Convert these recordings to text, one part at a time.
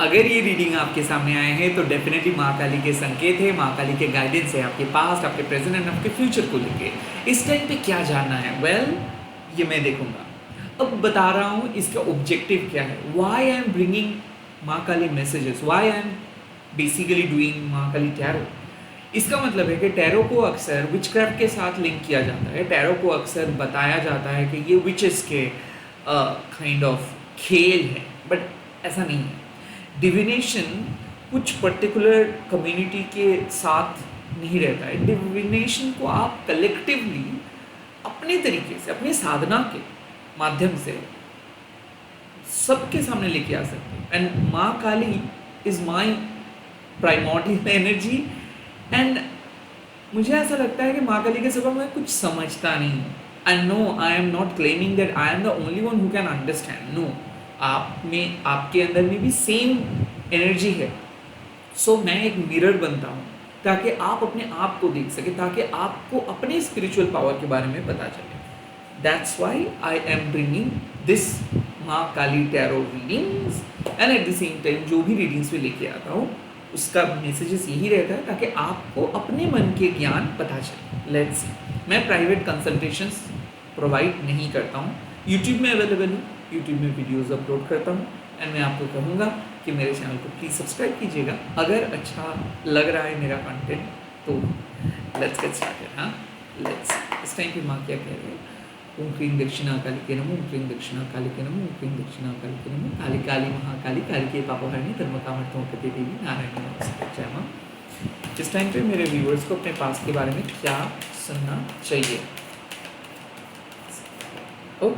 अगर ये रीडिंग आपके सामने आए हैं तो डेफिनेटली माँ काली के संकेत है, माँ काली के गाइडेंस है आपके पास्ट, आपके प्रेजेंट एंड आपके फ्यूचर को लेके। इस टाइम पे क्या जानना है? वेल, ये मैं देखूंगा। अब बता रहा हूँ इसका ऑब्जेक्टिव क्या है, Y I am bringing Maa Kali messages, why I am basically doing Maa Kali tarot. इसका मतलब है कि टैरो को अक्सर विचक्राफ्ट के साथ लिंक किया जाता है। टैरो को अक्सर बताया जाता है कि ये विचेस के काइंड ऑफ खेल है, बट ऐसा नहीं है। डिविनेशन कुछ पर्टिकुलर कम्युनिटी के साथ नहीं रहता है। डिविनेशन को आप कलेक्टिवली अपने तरीके से, अपनी साधना के माध्यम से सबके सामने लेके आ सकते हैं। And Maa Kali is my primordial energy. And मुझे ऐसा लगता है कि माँ काली के सिवा मैं कुछ समझता नहीं हूँ। And no, I am not claiming that I am the only one who can understand. No, आप में, आपके अंदर में भी सेम एनर्जी है। सो मैं एक मिरर बनता हूँ ताकि आप अपने आप को देख सके, ताकि आपको अपने स्पिरिचुअल पावर के बारे में पता चले। That's why I am bringing this Maa Kali tarot readings. And at the same time जो भी रीडिंग्स में लेके आता हूँ उसका मैसेजेस यही रहता है ताकि आपको अपने मन के ज्ञान पता चले। लेट्स सी, मैं प्राइवेट कंसल्टेशंस प्रोवाइड नहीं करता हूँ। यूट्यूब में अवेलेबल हूँ, यूट्यूब में वीडियोस अपलोड करता हूँ। एंड मैं आपको कहूँगा कि मेरे चैनल को प्लीज़ सब्सक्राइब कीजिएगा। अगर अच्छा लग रहा है मेरा कंटेंट तो लेट्स गेट स्टार्टेड। हाँ, लेट्स। इस टाइम पे माँ क्या कह रहे हैं? ओम क्रीं दक्षिणा काली के नमो, ओम क्रीं दक्षिणा काली के नमो, ओम क्रीं दक्षिणा काली के नमो। काली काली महाकाली, काली के पापहरणी, धर्म कामर्थों प्रति देवी, नारायण नमस्ते। जय माँ। इस टाइम पे मेरे व्यूअर्स को अपने पास्ट के बारे में क्या सुनना चाहिए? ओ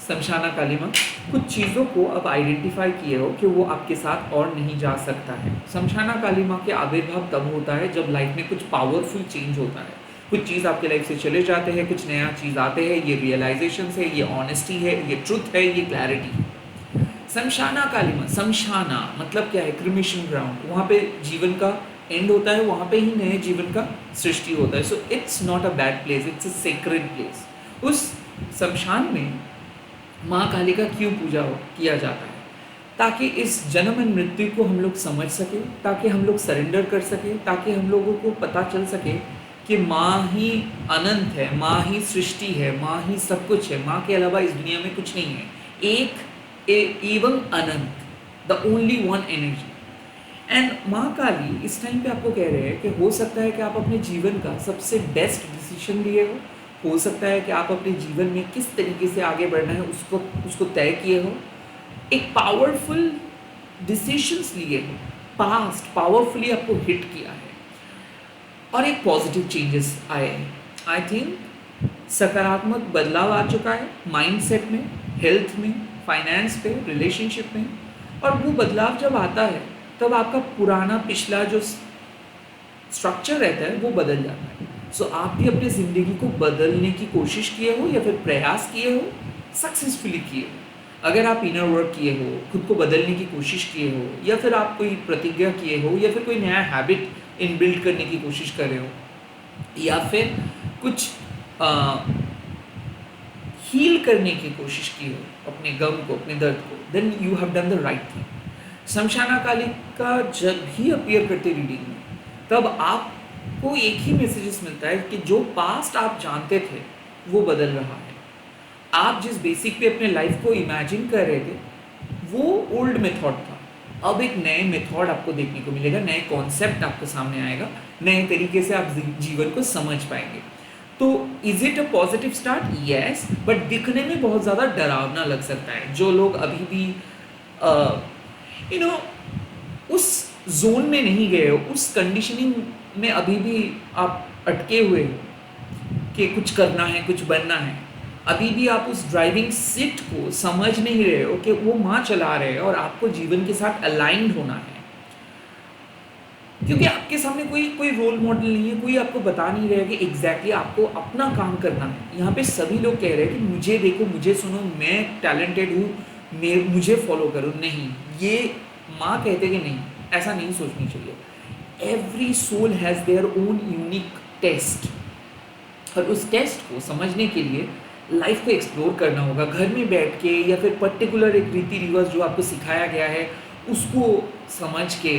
शमशाना काली माँ, कुछ चीज़ों को अब आइडेंटिफाई किए हो कि वो आपके साथ और नहीं जा सकता है। शमशाना काली माँ के आविर्भाव तब होता है जब लाइफ में कुछ पावरफुल चेंज होता है। कुछ चीज़ आपके लाइफ से चले जाते हैं, कुछ नया चीज़ आते हैं। ये रियलाइजेशन है, ये ऑनेस्टी है, ये ट्रुथ है, ये क्लैरिटी है। शमशाना काली माँ, शमशाना मतलब क्या है? Cremation ground. वहाँ पे जीवन का एंड होता है, वहाँ पे ही नए जीवन का सृष्टि होता है। So it's not a bad place, it's a sacred place. उस शमशान में माँ काली का क्यों पूजा किया जाता है? ताकि इस जन्म एंड मृत्यु को हम लोग समझ सकें, ताकि हम लोग सरेंडर कर सकें, ताकि हम लोगों को पता चल सके कि माँ ही अनंत है, माँ ही सृष्टि है, माँ ही सब कुछ है। माँ के अलावा इस दुनिया में कुछ नहीं है। एक एवं अनंत, the only one energy. And Maa Kali इस टाइम पे आपको कह रहे हैं कि हो सकता है कि आप अपने जीवन का सबसे बेस्ट डिसीजन लिए हो सकता है कि आप अपने जीवन में किस तरीके से आगे बढ़ना है उसको तय किए हो। एक पावरफुल डिसीजंस लिए हो, पास्ट पावरफुली आपको हिट किया है और एक पॉजिटिव चेंजेस आए हैं। आई थिंक सकारात्मक बदलाव आ चुका है माइंडसेट में, हेल्थ में, फाइनेंस पे, रिलेशनशिप में। और वो बदलाव जब आता है तब आपका पुराना पिछला जो स्ट्रक्चर रहता है वो बदल जाता है। सो आप भी अपनी ज़िंदगी को बदलने की कोशिश किए हो या फिर प्रयास किए हो, सक्सेसफुली किए हो। अगर आप इनर वर्क किए हो, खुद को बदलने की कोशिश किए हो, या फिर आप कोई प्रतिज्ञा किए हो, या फिर कोई नया हैबिट इनबिल्ड करने की कोशिश कर रहे हो, या फिर कुछ हील करने की कोशिश की हो अपने गम को, अपने दर्द को, then you have done the right thing. Shmashana Kali का जब भी अपीयर करते रीडिंग में, तब आपको एक ही मैसेजेस मिलता है कि जो पास्ट आप जानते थे वो बदल रहा है। आप जिस बेसिक पे अपने लाइफ को इमेजिन कर रहे थे वो ओल्ड मेथड था। अब एक नए मेथड आपको देखने को मिलेगा, नए कॉन्सेप्ट आपको सामने आएगा, नए तरीके से आप जीवन को समझ पाएंगे। तो is it a positive start? Yes, but दिखने में बहुत ज़्यादा डरावना लग सकता है। जो लोग अभी भी उस जोन में नहीं गए हो, उस कंडीशनिंग में अभी भी आप अटके हुए हो कि कुछ करना है, कुछ बनना है, अभी भी आप उस ड्राइविंग सीट को समझ नहीं रहे हो कि वो माँ चला रहे हैं और आपको जीवन के साथ अलाइंड होना है। क्योंकि आपके सामने कोई रोल मॉडल नहीं है, कोई आपको बता नहीं रहा है कि एग्जैक्टली आपको अपना काम करना है। यहाँ पे सभी लोग कह रहे हैं कि मुझे देखो, मुझे सुनो, मैं टैलेंटेड हूँ, मुझे फॉलो करो। नहीं, ये माँ कहते कि नहीं, ऐसा नहीं सोचनी चाहिए। Every soul has their own unique taste, और उस टेस्ट को समझने के लिए लाइफ को एक्सप्लोर करना होगा। घर में बैठ के या फिर पर्टिकुलर एक रीति रिवाज जो आपको सिखाया गया है उसको समझ के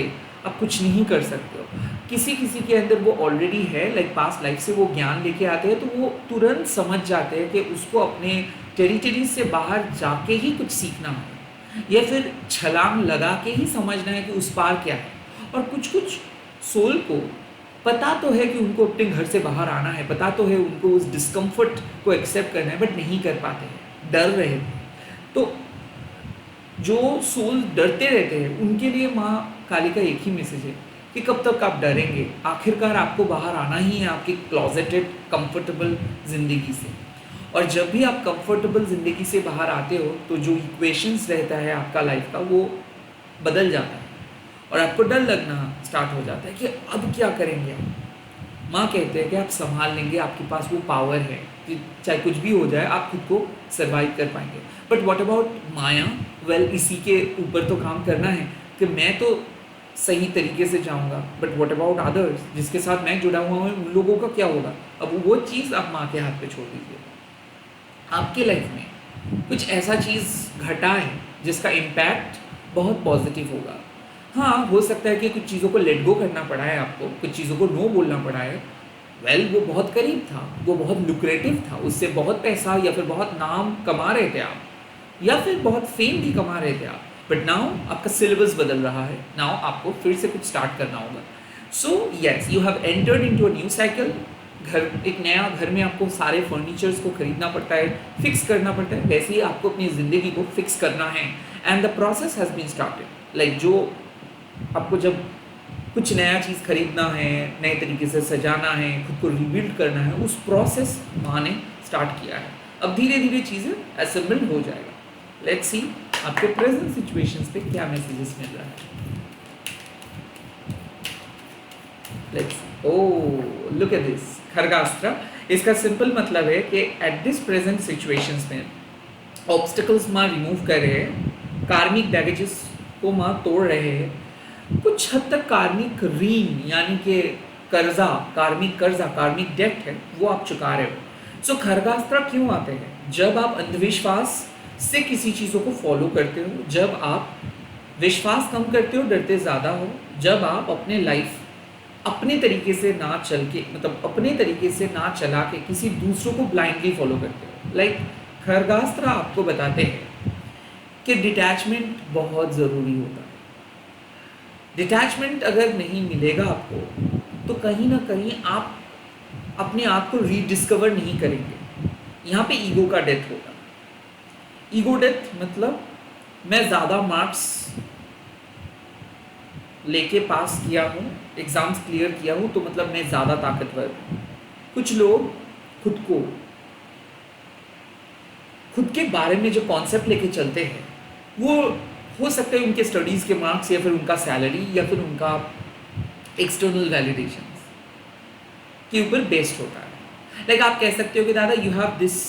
आप कुछ नहीं कर सकते हो। किसी किसी के अंदर वो ऑलरेडी है, लाइक पास्ट लाइफ से वो ज्ञान लेके आते हैं, तो वो तुरंत समझ जाते हैं कि उसको अपने टेरिटरी से बाहर जाके ही कुछ सीखना है, या फिर छलांग लगा के ही समझना है कि उस पार क्या है। और कुछ कुछ सोल को पता तो है कि उनको अपने घर से बाहर आना है, पता तो है उनको उस डिस्कम्फर्ट को एक्सेप्ट करना है, बट नहीं कर पाते हैं, डर रहे थे। तो जो सोल डरते रहते हैं उनके लिए माँ काली का एक ही मैसेज है कि कब तक आप डरेंगे, आखिरकार आपको बाहर आना ही है आपकी क्लॉजेटेड कंफर्टेबल ज़िंदगी से। और जब भी आप कंफर्टेबल ज़िंदगी से बाहर आते हो तो जो इक्वेशंस रहता है आपका लाइफ का वो बदल जाता है, और आपको डर लगना स्टार्ट हो जाता है कि अब क्या करेंगे आप। माँ कहते हैं कि आप संभाल लेंगे, आपके पास वो पावर है कि चाहे कुछ भी हो जाए आप खुद को सर्वाइव कर पाएंगे। But what about Maya? Well, इसी के ऊपर तो काम करना है कि मैं तो सही तरीके से जाऊंगा, बट व्हाट अबाउट अदर्स जिसके साथ मैं जुड़ा हुआ हूँ, उन लोगों का क्या होगा? अब वो चीज़ आप माँ के हाथ पे छोड़ दीजिए। आपके लाइफ में कुछ ऐसा चीज़ घटा है जिसका इम्पैक्ट बहुत पॉजिटिव होगा। हाँ, हो सकता है कि कुछ चीज़ों को लेट गो करना पड़ा है आपको, कुछ चीज़ों को नो बोलना पड़ा है। वेल, वो बहुत करीब था, वो बहुत लुक्रेटिव था, उससे बहुत पैसा या फिर बहुत नाम कमा रहे थे आप, या फिर बहुत फेम भी कमा रहे थे आप। बट नाउ आपका सिलेबस बदल रहा है, नाउ आपको फिर से कुछ स्टार्ट करना होगा। So yes, you have entered into a new cycle. एक नया घर में आपको सारे फर्नीचर्स को खरीदना पड़ता है, फिक्स करना पड़ता है, वैसे ही आपको अपनी ज़िंदगी को फिक्स करना है। And the process has been started. Like जो आपको जब कुछ नया चीज़ खरीदना है, नए तरीके से सजाना है, खुद को रिबिल्ड करना है, उस प्रोसेस माँ ने स्टार्ट किया है। अब धीरे धीरे चीज़ें असेंबल हो जाएगा। लेट्स सी आपके प्रेजेंट सिचुएशंस पे क्या मैसेजेस मिल रहा है। Let's oh look at this Khargastra. इसका सिंपल मतलब है कि एट दिस प्रेजेंट सिचुएशंस में ऑब्स्टिकल्स माँ रिमूव कर रहे हैं, कार्मिक बैगेजेस को माँ तोड़ रहे हैं, कुछ हद तक कार्मिक ऋण यानी कि कर्जा, कार्मिक डेट है वो आप चुका रहे हो। सो खरगास्त्र क्यों आते हैं? जब आप अंधविश्वास से किसी चीज़ों को फॉलो करते हो, जब आप विश्वास कम करते हो, डरते ज़्यादा हो, जब आप अपने लाइफ अपने तरीके से ना चल के, मतलब अपने तरीके से ना चला के किसी दूसरों को ब्लाइंडली फॉलो करते हो। लाइक खरगास्त्र आपको बताते हैं कि डिटैचमेंट बहुत ज़रूरी होता है। डिटैचमेंट अगर नहीं मिलेगा आपको तो कहीं ना कहीं आप अपने आप को रीडिस्कवर नहीं करेंगे। यहाँ पे ईगो का डेथ होगा। ईगो डेथ मतलब मैं ज़्यादा मार्क्स लेके पास किया हूँ, एग्ज़ाम्स क्लियर किया हूँ, तो मतलब मैं ज़्यादा ताकतवर हूँ। कुछ लोग खुद के बारे में जो कॉन्सेप्ट लेके चलते हैं वो हो सकता है उनके स्टडीज़ के मार्क्स, या फिर उनका सैलरी, या फिर उनका एक्सटर्नल वैलिडेशन के ऊपर बेस्ड होता है। लाइक आप कह सकते हो कि दादा you have this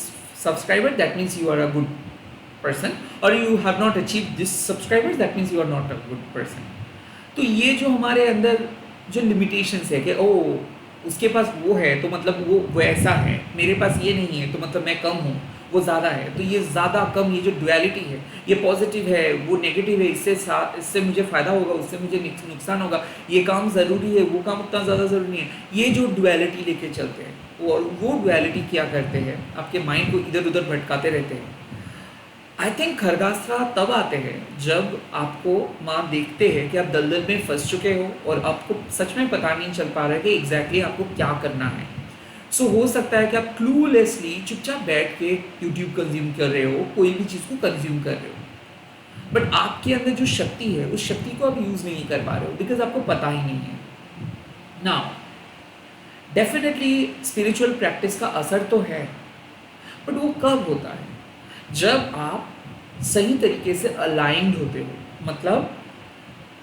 subscriber that means you are a good person, और you have not achieve this subscribers that means you are not a good person. तो ये जो हमारे अंदर जो लिमिटेशंस है कि ओ उसके पास वो है तो मतलब वो वैसा है, मेरे पास ये नहीं है तो मतलब मैं कम हूँ, वो ज़्यादा है, तो ये ज़्यादा कम, ये जो डुअलिटी है, ये पॉजिटिव है वो नेगेटिव है, इससे मुझे फ़ायदा होगा, उससे मुझे नुकसान होगा, ये काम ज़रूरी है, वो काम उतना ज़्यादा ज़रूरी नहीं है, ये जो डुअलिटी लेके चलते हैं, और वो डुअलिटी क्या करते हैं, आपके माइंड को इधर उधर भटकाते रहते हैं। आई थिंक खरगास्त्र तब आते हैं जब आपको माँ देखते हैं कि आप दलदल में फंस चुके हो और आपको सच में पता नहीं चल पा रहा है कि एग्जैक्टली आपको क्या करना है। सो हो सकता है कि आप क्लूलेसली चुपचाप बैठ के यूट्यूब कंज्यूम कर रहे हो, कोई भी चीज़ को कंज्यूम कर रहे हो, बट आपके अंदर जो शक्ति है उस शक्ति को आप यूज़ नहीं कर पा रहे हो बिकॉज आपको पता ही नहीं है। नाउ डेफिनेटली स्पिरिचुअल प्रैक्टिस का असर तो है, बट वो कब होता है? जब आप सही तरीके से अलाइंड होते हो, मतलब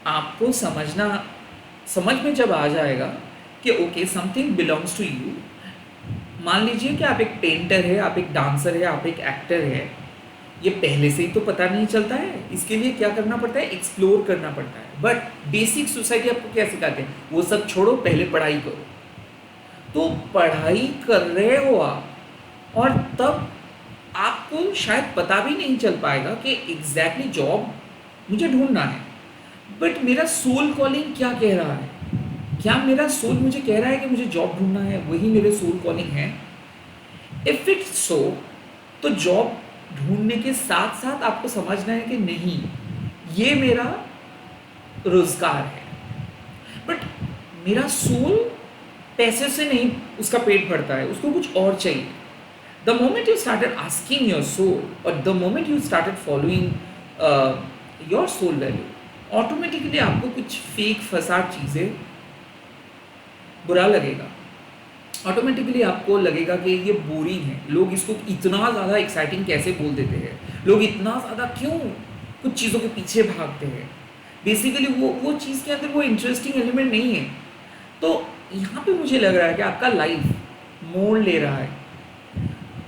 आपको समझ में जब आ जाएगा कि okay something belongs to you. मान लीजिए कि आप एक पेंटर है, आप एक डांसर है, आप एक एक्टर है, ये पहले से ही तो पता नहीं चलता है, इसके लिए क्या करना पड़ता है, एक्सप्लोर करना पड़ता है। बट बेसिक सोसाइटी आपको क्या सिखाते हैं, वो सब छोड़ो, पहले पढ़ाई करो। तो पढ़ाई कर रहे हो आप, और तब आपको शायद पता भी नहीं चल पाएगा कि एग्जैक्टली जॉब मुझे ढूंढना है, बट मेरा सोल कॉलिंग क्या कह रहा है? क्या मेरा सोल मुझे कह रहा है कि मुझे जॉब ढूंढना है, वही मेरे सोल कॉलिंग है? इफ इट्स सो, तो जॉब ढूंढने के साथ साथ आपको समझना है कि नहीं, ये मेरा रोजगार है। बट मेरा सोल पैसे से नहीं उसका पेट भरता है, उसको कुछ और चाहिए। The moment you started asking your soul, और the moment you started following your soul value, automatically आपको कुछ फेक फसाद चीज़ें बुरा लगेगा। ऑटोमेटिकली आपको लगेगा कि ये बोरिंग है, लोग इसको इतना ज़्यादा एक्साइटिंग कैसे बोल देते हैं, लोग इतना ज़्यादा क्यों कुछ चीज़ों के पीछे भागते हैं। बेसिकली वो चीज़ के अंदर वो इंटरेस्टिंग एलिमेंट नहीं है। तो यहाँ पे मुझे लग रहा है कि आपका लाइफ मोड़ ले रहा है।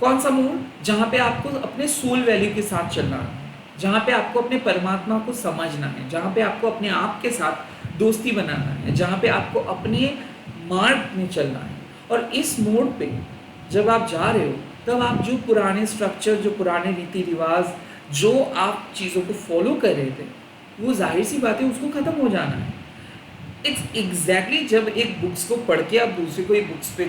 कौन सा मोड़? जहाँ पे आपको अपने सोल वैल्यू के साथ चलना है, जहाँ पे आपको अपने परमात्मा को समझना है, जहाँ पे आपको अपने आप के साथ दोस्ती बनाना है, जहाँ पे आपको अपने मार्ग में चलना है। और इस मोड़ पे जब आप जा रहे हो, तब आप जो पुराने स्ट्रक्चर, जो पुराने रीति रिवाज, जो आप चीज़ों को फॉलो कर रहे थे, वो जाहिर सी बात है उसको ख़त्म हो जाना है। इट्स एग्जैक्टली जब एक बुक्स को पढ़ के आप दूसरे को एक बुक्स पे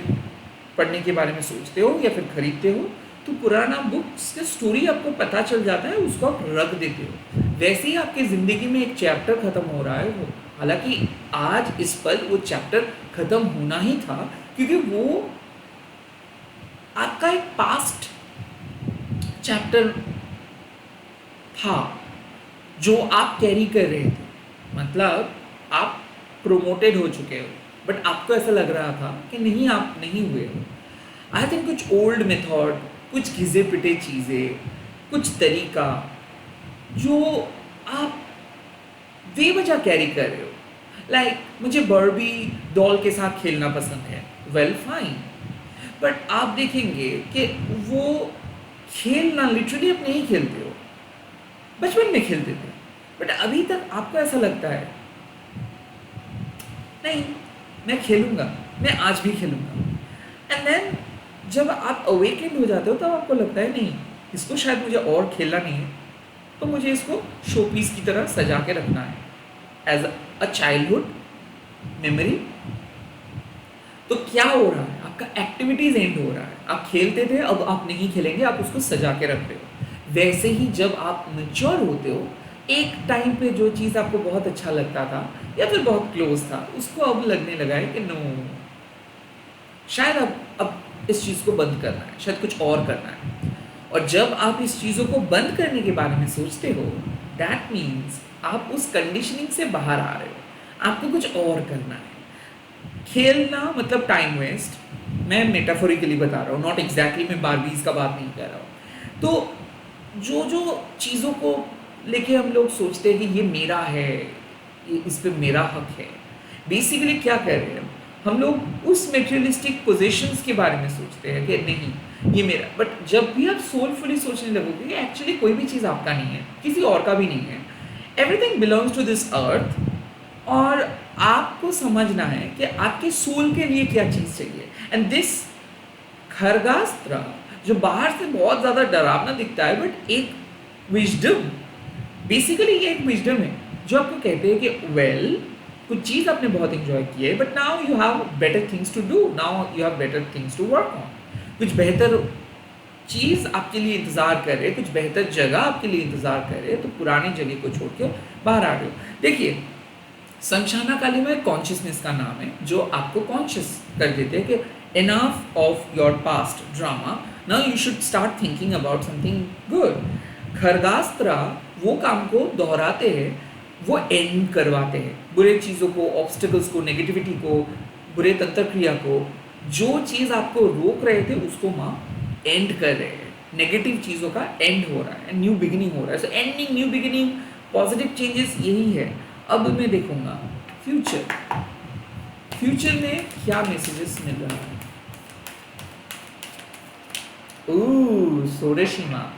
पढ़ने के बारे में सोचते हो या फिर खरीदते हो, तो पुराना बुक्स का स्टोरी आपको पता चल जाता है, उसको आप रख देते हो। वैसे ही आपकी ज़िंदगी में एक चैप्टर ख़त्म हो रहा है वो, हालांकि आज इस पल वो चैप्टर ख़त्म होना ही था, क्योंकि वो आपका एक पास्ट चैप्टर था जो आप कैरी कर रहे थे। मतलब आप प्रोमोटेड हो चुके हो, बट आपको ऐसा लग रहा था कि नहीं, आप नहीं हुए हो। आई थिंक कुछ ओल्ड मेथड, कुछ घिसे पिटे चीज़ें, कुछ तरीका जो आप बेवजह कैरी कर रहे हो। लाइक मुझे बर्बी डॉल के साथ खेलना पसंद है, वेल फाइन, बट आप देखेंगे कि वो खेलना लिटरली आप नहीं खेलते हो, बचपन में खेलते थे, बट अभी तक आपको ऐसा लगता है नहीं, मैं खेलूंगा, मैं आज भी खेलूंगा। एंड देन जब आप अवेकेंड हो जाते हो, तब आपको लगता है नहीं, इसको शायद मुझे और खेलना नहीं है, तो मुझे इसको शो पीस की तरह सजा के रखना है एज अ चाइल्डहुड मेमोरी। तो क्या हो रहा है? आपका एक्टिविटीज एंड हो रहा है। आप खेलते थे, अब आप नहीं खेलेंगे, आप उसको सजा के रखते हो। वैसे ही जब आप मैच्योर होते हो, एक टाइम पे जो चीज़ आपको बहुत अच्छा लगता था या फिर बहुत क्लोज था, उसको अब लगने लगा है कि नो, शायद अब इस चीज़ को बंद करना है, शायद कुछ और करना है। और जब आप इस चीज़ों को बंद करने के बारे में सोचते हो, दैट मीन्स आप उस कंडीशनिंग से बाहर आ रहे हो, आपको कुछ और करना है। खेलना मतलब टाइम वेस्ट, मैं मेटाफोरिकली बता रहा हूँ, नॉट एग्जैक्टली मैं बारबीज का बात नहीं कर रहा हूँ। तो जो जो चीज़ों को लेके हम लोग सोचते हैं कि ये मेरा है, ये इस पे मेरा हक है, बेसिकली क्या कर रहे हैं हम लोग? उस मेटेरियलिस्टिक पोजीशंस के बारे में सोचते हैं कि नहीं ये मेरा। बट जब भी आप सोलफुली सोचने लगोगे कि एक्चुअली कोई भी चीज़ आपका नहीं है, किसी और का भी नहीं है, everything belongs to this earth, और आपको समझना है कि आपके सोल के लिए क्या चीज़ चाहिए। एंड दिस खरगास्त्र जो बाहर से बहुत ज़्यादा डरावना दिखता है, बट एक विजडम, बेसिकली ये एक विजडम है जो आपको कहते हैं कि वेल, कुछ चीज़ आपने बहुत इंजॉय की है, but now you have better things to do, now you have better things to work on. कुछ बेहतर चीज़ आपके लिए इंतज़ार कर रहे, कुछ बेहतर जगह आपके लिए इंतज़ार कर रहे, तो पुरानी जगह को छोड़ के बाहर आ रहे हो। देखिए, समशाना कालिमा एक कॉन्शियसनेस का नाम है जो आपको कॉन्शियस कर देते हैं कि enough of your past drama, now you should start thinking about something good. Khargastra वो काम को दोहराते हैं, वो एंड करवाते हैं बुरे चीज़ों को, ऑब्स्टिकल्स को, नेगेटिविटी को, बुरे तंत्र क्रिया को। जो चीज़ आपको रोक रहे थे उसको माँ एंड कर रहे हैं, नेगेटिव चीज़ों का एंड हो रहा है, न्यू बिगिनिंग हो रहा है। सो ending, new beginning, positive changes, यही है। अब मैं देखूंगा फ्यूचर, फ्यूचर में क्या मैसेजेस मिल रहा है। सोडेशिमा,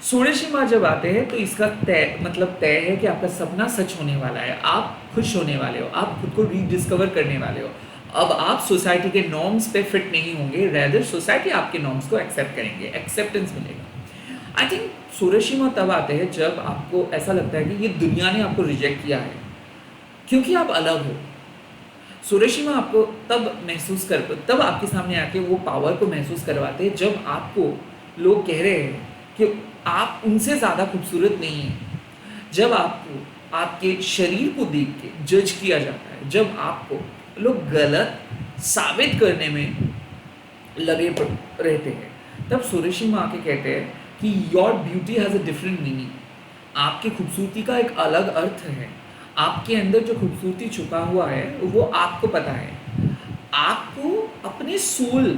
सोडेशिमा जब आते हैं तो इसका तय है कि आपका सपना सच होने वाला है, आप खुश होने वाले हो, आप खुद को रीडिस्कवर करने वाले हो। अब आप सोसाइटी के नॉर्म्स पे फिट नहीं होंगे, रेदर सोसाइटी आपके नॉर्म्स को एक्सेप्ट करेंगे, एक्सेप्टेंस मिलेगा। आई थिंक सोडेशिमा तब आते हैं जब आपको ऐसा लगता है कि ये दुनिया ने आपको रिजेक्ट किया है, क्योंकि आप अलग हो। सुरेशिमा आपको तब आपके सामने आके वो पावर को महसूस करवाते हैं जब आपको लोग कह रहे हैं कि आप उनसे ज़्यादा खूबसूरत नहीं हैं। जब आपको आपके शरीर को देख के जज किया जाता है, जब आपको लोग गलत साबित करने में रहते हैं, तब सुरेशिमा आके कहते हैं कि your beauty has a different meaning. आपकी खूबसूरती का एक अलग अर्थ है। आपके अंदर जो खूबसूरती छुपा हुआ है वो आपको पता है। आपको अपने सोल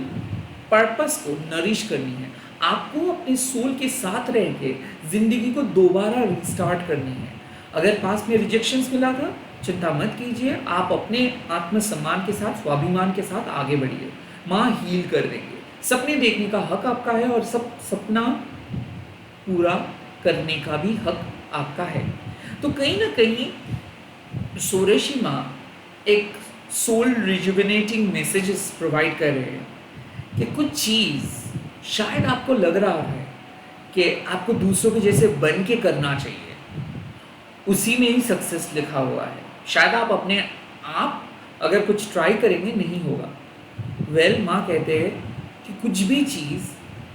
पर्पस को नरिश करनी है। आपको अपने सोल के साथ रह के ज़िंदगी को दोबारा रिस्टार्ट करनी है। अगर पास में रिजेक्शंस मिला था, चिंता मत कीजिए, आप अपने आत्मसम्मान के साथ, स्वाभिमान के साथ आगे बढ़िए। माँ हील कर देंगे। सपने देखने का हक आपका है और सपना पूरा करने का भी हक आपका है। तो कहीं ना कहीं सोरेशिमा एक सोल रिजुविनेटिंग मैसेजेस प्रोवाइड कर रहे हैं कि कुछ चीज़ शायद आपको लग रहा है कि आपको दूसरों के जैसे बन के करना चाहिए, उसी में ही सक्सेस लिखा हुआ है। शायद आप अपने आप अगर कुछ ट्राई करेंगे नहीं होगा। माँ कहते हैं कि कुछ भी चीज़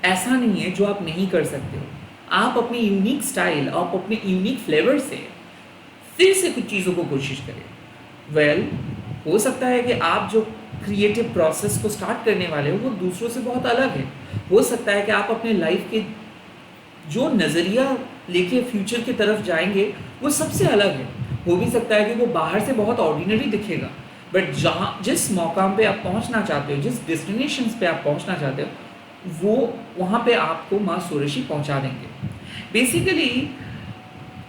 ऐसा नहीं है जो आप नहीं कर सकते हो। आप अपनी यूनिक स्टाइल, आप अपने यूनिक फ्लेवर से फिर से कुछ चीज़ों को कोशिश करें। हो सकता है कि आप जो क्रिएटिव प्रोसेस को स्टार्ट करने वाले हो वो दूसरों से बहुत अलग है। हो सकता है कि आप अपने लाइफ के जो नज़रिया लेके फ्यूचर की तरफ जाएंगे वो सबसे अलग है। हो भी सकता है कि वो बाहर से बहुत ऑर्डिनरी दिखेगा, बट जिस मौकाम पे आप पहुंचना चाहते हो, जिस डेस्टिनेशंस पे आप पहुंचना चाहते हो, वो वहाँ पे आपको माँ सोरेशी पहुँचा देंगे। बेसिकली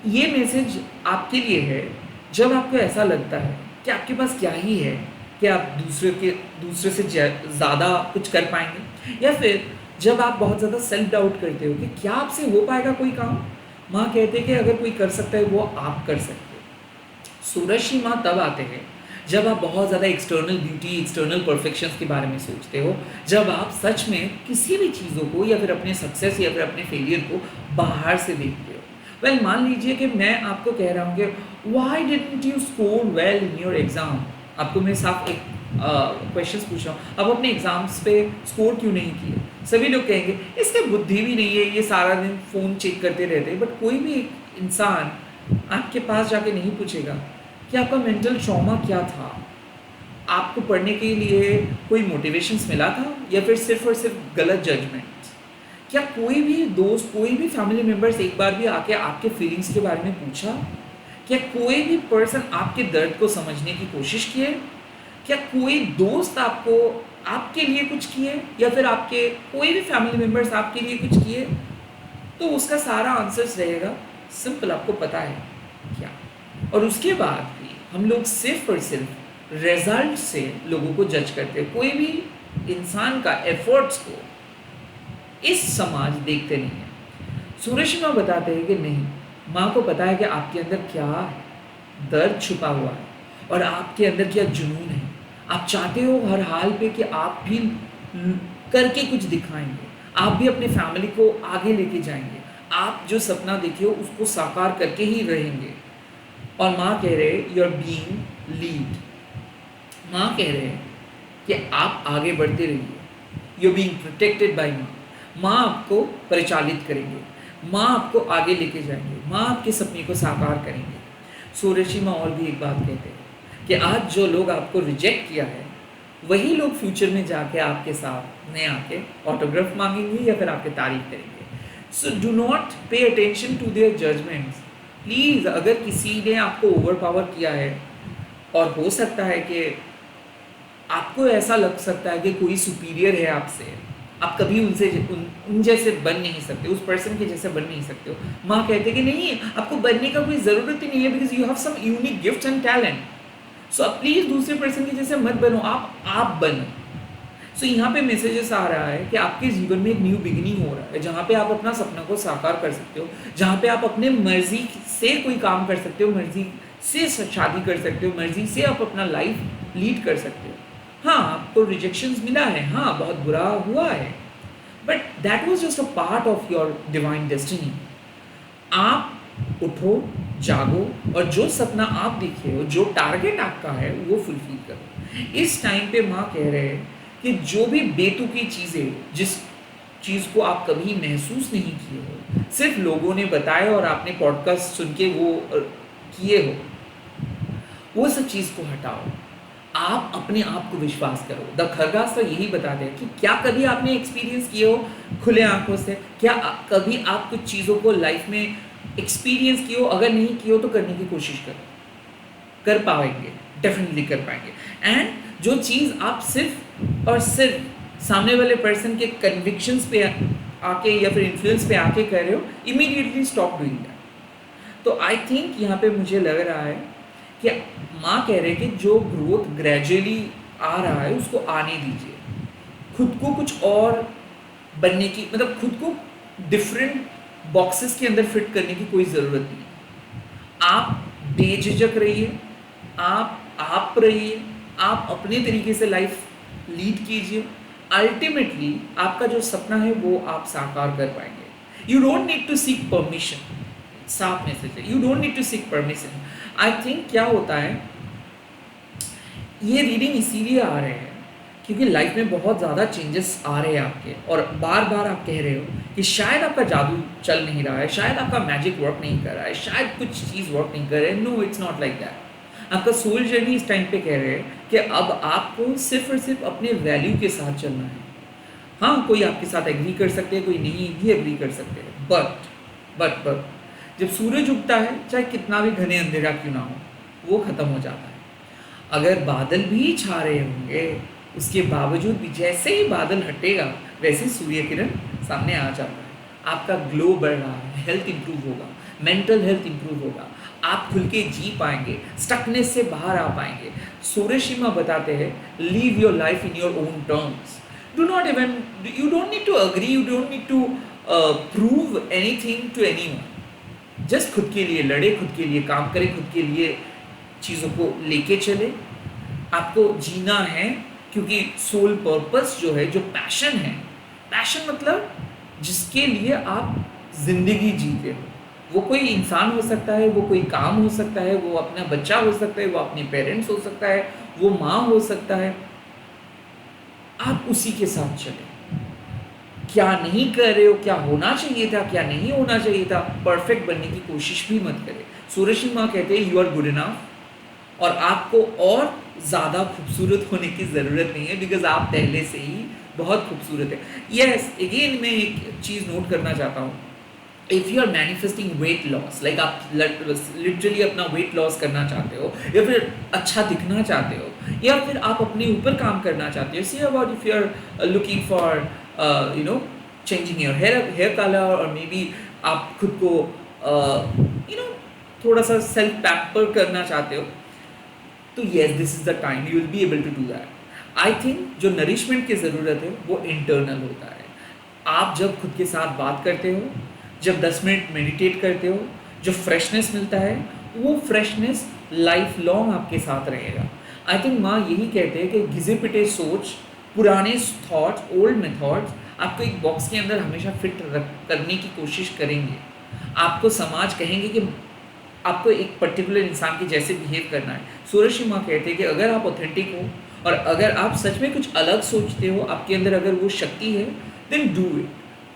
ये मैसेज आपके लिए है जब आपको ऐसा लगता है कि आपके पास क्या ही है कि आप दूसरे से ज़्यादा कुछ कर पाएंगे, या फिर जब आप बहुत ज़्यादा सेल्फ डाउट करते हो कि क्या आपसे हो पाएगा कोई काम। माँ कहते हैं कि अगर कोई कर सकता है वो आप कर सकते हो। सोरेशी माँ तब आते हैं जब आप बहुत ज़्यादा एक्सटर्नल ब्यूटी, एक्सटर्नल परफेक्शंस के बारे में सोचते हो, जब आप सच में किसी भी चीज़ों को या फिर अपने सक्सेस या फिर अपने फेलियर को बाहर से देखते हो। मान लीजिए कि मैं आपको कह रहा हूँ कि why didn't you score well in your exam. आपको मैं साफ एक क्वेश्चन पूछ रहा हूँ, अब अपने एग्ज़ाम्स पे स्कोर क्यों नहीं किए। सभी लोग कहेंगे इसके बुद्धि भी नहीं है, ये सारा दिन फ़ोन चेक करते रहते हैं। बट कोई भी इंसान आपके पास जाके नहीं पूछेगा कि आपका मेंटल ट्रॉमा क्या था, आपको पढ़ने के लिए कोई मोटिवेशंस मिला था या फिर सिर्फ और सिर्फ गलत जजमेंट। क्या कोई भी दोस्त, कोई भी फैमिली मेम्बर्स एक बार भी आके आपके फीलिंग्स के बारे में पूछा? क्या कोई भी पर्सन आपके दर्द को समझने की कोशिश किए? क्या कोई दोस्त आपके लिए कुछ किए, या फिर आपके कोई भी फैमिली मेम्बर्स आपके लिए कुछ किए? तो उसका सारा आंसर्स रहेगा सिंपल, आपको पता है क्या। और उसके बाद भी हम लोग सिर्फ और सिर्फ रिजल्ट से लोगों को जज करते हैं। कोई भी इंसान का एफर्ट्स को इस समाज देखते नहीं है। सुरेश माँ बताते हैं कि नहीं, माँ को पता है कि आपके अंदर क्या दर्द छुपा हुआ है और आपके अंदर क्या जुनून है। आप चाहते हो हर हाल पे कि आप भी करके कुछ दिखाएंगे, आप भी अपने फैमिली को आगे लेके जाएंगे, आप जो सपना देखे हो उसको साकार करके ही रहेंगे। और माँ कह रहे हैं यू आर बीइंग लीड। माँ कह रहे हैं कि आप आगे बढ़ते रहिए, you are being protected by माँ। माँ आपको परिचालित करेंगे, माँ आपको आगे लेके जाएंगे, माँ आपके सपने को साकार करेंगे। सूर्यशी माँ और भी एक बात कहते हैं कि आज जो लोग आपको रिजेक्ट किया है वही लोग फ्यूचर में जाके आपके साथ में आके ऑटोग्राफ मांगेंगे या फिर आपकी तारीफ करेंगे। So do not pay attention to their judgments. Please, अगर किसी ने आपको ओवर पावर किया है और हो सकता है कि आपको ऐसा लग सकता है कि कोई सुपीरियर है आपसे, आप कभी उन जैसे बन नहीं सकते, उस पर्सन के जैसे बन नहीं सकते हो। माँ कहते हैं कि नहीं, आपको बनने का कोई ज़रूरत ही नहीं है, because you have some unique gift and talent. So आप प्लीज़ दूसरे पर्सन के जैसे मत बनो, आप बनो। सो यहाँ पे मैसेजेस आ रहा है कि आपके जीवन में एक न्यू बिगिनिंग हो रहा है, जहाँ पे आप अपना सपना को साकार कर सकते हो, जहाँ पे आप अपने मर्जी से कोई काम कर सकते हो, मर्जी से शादी कर सकते हो, मर्जी से आप अपना लाइफ लीड कर सकते हो। हाँ, आपको रिजेक्शंस मिला है, हाँ बहुत बुरा हुआ है, but that was just a part of your divine destiny. आप उठो, जागो और जो सपना आप देखे हो, जो टारगेट आपका है वो फुलफिल करो। इस टाइम पे माँ कह रहे हैं कि जो भी बेतुकी चीज़ें, जिस चीज़ को आप कभी महसूस नहीं किए हो, सिर्फ लोगों ने बताया और आपने पॉडकास्ट सुन के वो किए हो, वो सब चीज़ को हटाओ। आप अपने आप को विश्वास करो। द खरगास्त्र यही बताते हैं कि क्या कभी आपने एक्सपीरियंस किए हो खुले आंखों से, क्या कभी आप कुछ चीज़ों को लाइफ में एक्सपीरियंस किए हो? अगर नहीं किए हो तो करने की कोशिश करो, कर पाएंगे, डेफिनेटली कर पाएंगे। एंड जो चीज़ आप सिर्फ और सिर्फ सामने वाले पर्सन के कन्विक्शंस पे आके या फिर इन्फ्लुएंस पे आके कर रहे हो, इमीडिएटली स्टॉप डूइंग दैट। तो आई थिंक यहाँ पे मुझे लग रहा है कि माँ कह रहे हैं कि जो ग्रोथ ग्रेजुअली आ रहा है उसको आने दीजिए। खुद को कुछ और बनने की, मतलब खुद को डिफरेंट बॉक्सेस के अंदर फिट करने की कोई ज़रूरत नहीं। आप बेझिझक रहिए, आप रहिए, आप अपने तरीके से लाइफ लीड कीजिए। अल्टीमेटली आपका जो सपना है वो आप साकार कर पाएंगे। You don't need to seek permission. साफ मैसेज है, you don't need to seek permission. I think क्या होता है, ये रीडिंग इसीलिए आ रहे हैं क्योंकि लाइफ में बहुत ज़्यादा चेंजेस आ रहे हैं आपके, और बार बार आप कह रहे हो कि शायद आपका जादू चल नहीं रहा है, शायद आपका मैजिक वर्क नहीं कर रहा है, शायद कुछ चीज़ वर्क नहीं कर रहा है। No, it's not like that. आपका सोल जर्नी इस टाइम पे कह रहे हैं कि अब आपको सिर्फ और सिर्फ अपने वैल्यू के साथ चलना है। हाँ, कोई आपके साथ एग्री कर सकते हैं, कोई नहीं भी एग्री कर सकते हैं, बट जब सूरज उगता है, चाहे कितना भी घने अंधेरा क्यों ना हो, वो ख़त्म हो जाता है। अगर बादल भी छा रहे होंगे, उसके बावजूद भी जैसे ही बादल हटेगा वैसे सूर्य किरण सामने आ जाता है। आपका ग्लो बढ़ रहा है, हेल्थ इंप्रूव होगा, मेंटल हेल्थ इंप्रूव होगा, आप खुल के जी पाएंगे, स्टकनेस से बाहर आ पाएंगे। सूर्यसीमा बताते हैं, live your life in your own terms. Do not even, you don't need to agree, you don't need to prove anything to anyone. Just खुद के लिए लड़े, खुद के लिए काम करें, खुद के लिए चीज़ों को लेके चले। आपको जीना है क्योंकि सोल पर्पस जो है, जो पैशन है, पैशन मतलब जिसके लिए आप जिंदगी जीते हो, वो कोई इंसान हो सकता है, वो कोई काम हो सकता है, वो अपना बच्चा हो सकता है, वो अपने पेरेंट्स हो सकता है, वो माँ हो सकता है। आप उसी के साथ चले। क्या नहीं कर रहे हो, क्या होना चाहिए था, क्या नहीं होना चाहिए था, परफेक्ट बनने की कोशिश भी मत करें। सूरज माँ कहते हैं यू आर गुड इनफ, और आपको और ज़्यादा खूबसूरत होने की ज़रूरत नहीं है, बिकॉज आप पहले से ही बहुत खूबसूरत है। यस, अगेन मैं एक चीज़ नोट करना चाहता हूँ, if you are manifesting weight loss, like आप लिटरली अपना वेट लॉस करना चाहते हो, या फिर अच्छा दिखना चाहते हो, या फिर आप अपने ऊपर काम करना चाहते हो, see about if you are looking for changing your hair colour, और मे बी आप खुद को थोड़ा सा सेल्फ पैम्पर करना चाहते हो, तो yes, this is the time you will be able to do that. I think जो नरिशमेंट की ज़रूरत है वो इंटरनल होता है। आप जब खुद के साथ बात करते हो, जब 10 मिनट मेडिटेट करते हो, जो फ्रेशनेस मिलता है, वो फ्रेशनेस लाइफ लॉन्ग आपके साथ रहेगा। आई थिंक माँ यही कहते हैं कि घिसे पिटे सोच, पुराने थॉट्स, ओल्ड मेथड्स आपको एक बॉक्स के अंदर हमेशा फिट करने की कोशिश करेंगे। आपको समाज कहेंगे कि आपको एक पर्टिकुलर इंसान के जैसे बिहेव करना है। सूरज माँ कहते हैं कि अगर आप ऑथेंटिक हो और अगर आप सच में कुछ अलग सोचते हो, आपके अंदर अगर वो शक्ति है, देन डू इट।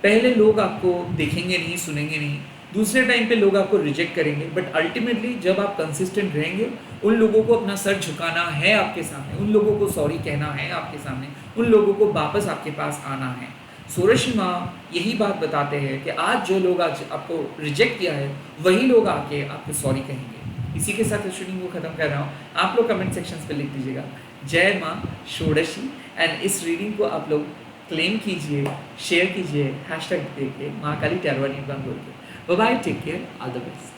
पहले लोग आपको देखेंगे नहीं, सुनेंगे नहीं, दूसरे टाइम पे लोग आपको रिजेक्ट करेंगे, बट अल्टीमेटली जब आप कंसिस्टेंट रहेंगे, उन लोगों को अपना सर झुकाना है आपके सामने, उन लोगों को सॉरी कहना है आपके सामने, उन लोगों को वापस आपके पास आना है। सूरज माँ यही बात बताते हैं कि आज जो लोग आज आपको रिजेक्ट किया है, वही लोग आके आपको सॉरी कहेंगे। इसी के साथ शूटिंग को ख़त्म कर रहा हूँ। आप लोग कमेंट सेक्शंस पे लिख दीजिएगा जय माँ षोडशी, एंड इस रीडिंग को आप लोग क्लेम कीजिए, शेयर कीजिए, हैशटैग देके माँ काली टैरो बोल के। Bye bye, take care, all the best.